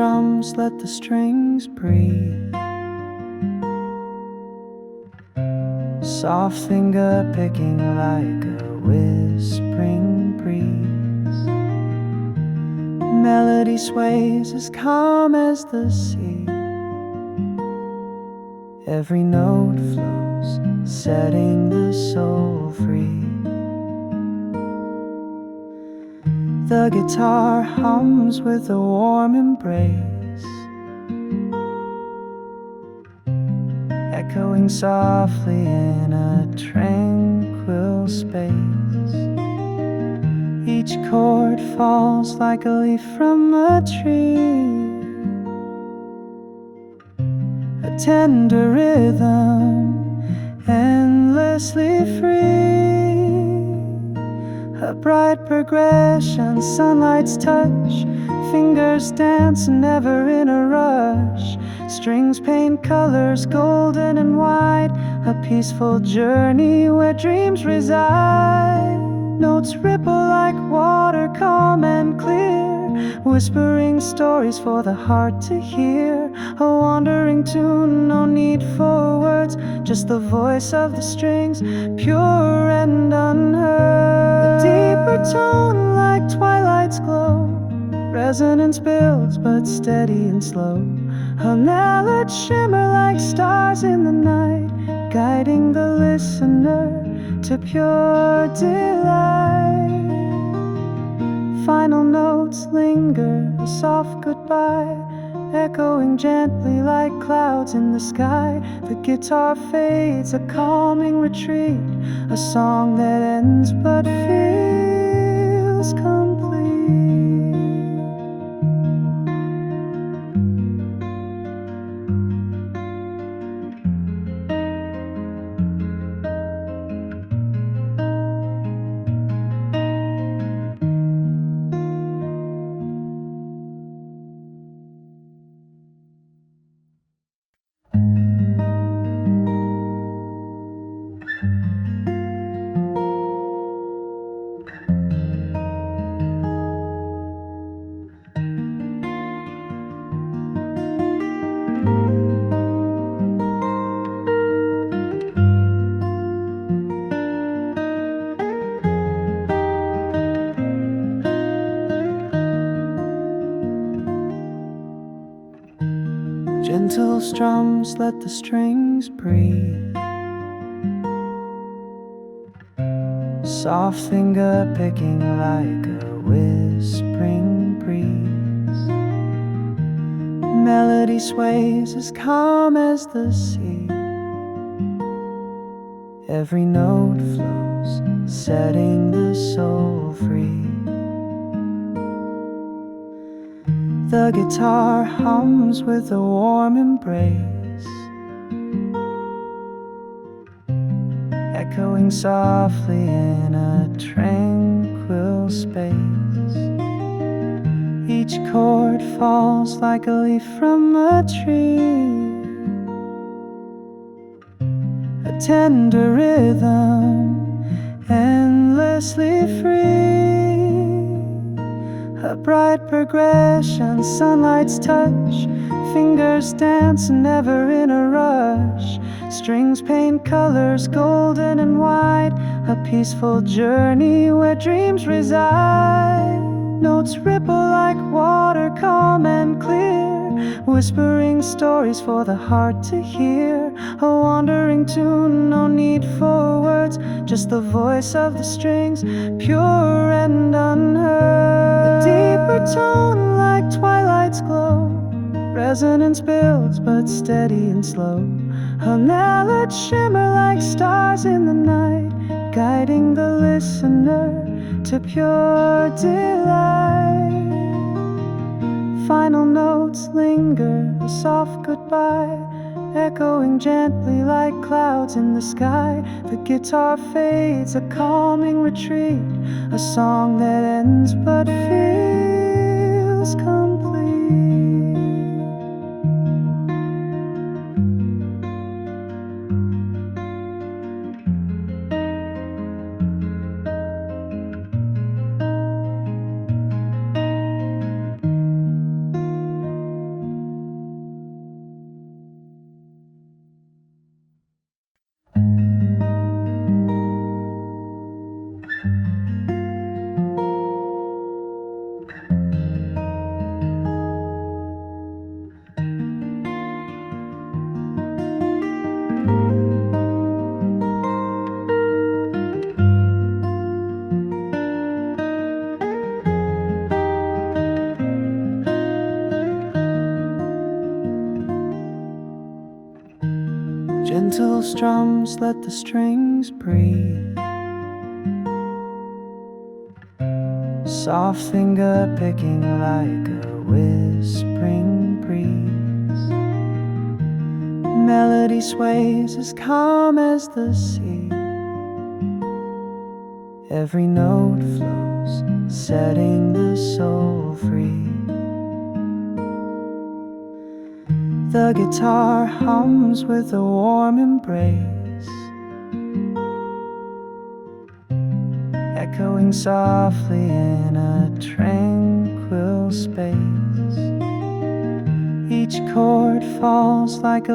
strums, let the strings breathe. Soft finger picking like a whispering breeze. Melody sways as calm as the sea. Every note flows, setting the soul free. The guitar hums with a warm embrace, echoing softly in a tranquil space. Each chord falls like a leaf from a tree, a tender rhythm, endlessly free. A bright progression, sunlight's touch, fingers dance never in a rush. Strings paint colors golden and white, a peaceful journey where dreams reside. Notes ripple like water, calm and clear, whispering stories for the heart to hear. A wandering tune, no need for words, just the voice of the strings, pure and unheard. A deeper tone like twilight's glow, resonance builds but steady and slow. A melody shimmer like stars in the night, guiding the listener to pure delight. Final notes linger, a soft goodbye, echoing gently like clouds in the sky. The guitar fades, a calming retreat, a song that ends but feels complete. Gentle strums, let the strings breathe. Soft finger picking like a whispering breeze. Melody sways as calm as the sea. Every note flows, setting the soul free. The guitar hums with a warm embrace, echoing softly in a tranquil space. Each chord falls like a leaf from a tree, a tender rhythm, endlessly free. A bright progression, sunlight's touch, fingers dance never in a rush. Strings paint colors golden and white, a peaceful journey where dreams reside. Notes ripple like water, calm and clear, whispering stories for the heart to hear. A wandering tune, no need for words, just the voice of the strings, pure and unheard. A deeper tone like twilight's glow, resonance builds but steady and slow. A melody shimmer like stars in the night, guiding the listener to pure delight. Final notes linger, a soft goodbye, echoing gently like clouds in the sky. The guitar fades, a calming retreat, a song that ends but feels complete. Gentle strums let the strings breathe. Soft finger picking like a whispering breeze. Melody sways as calm as the sea. Every note flows, setting the soul free. The guitar hums with a warm embrace, echoing softly in a tranquil space. Each chord falls like a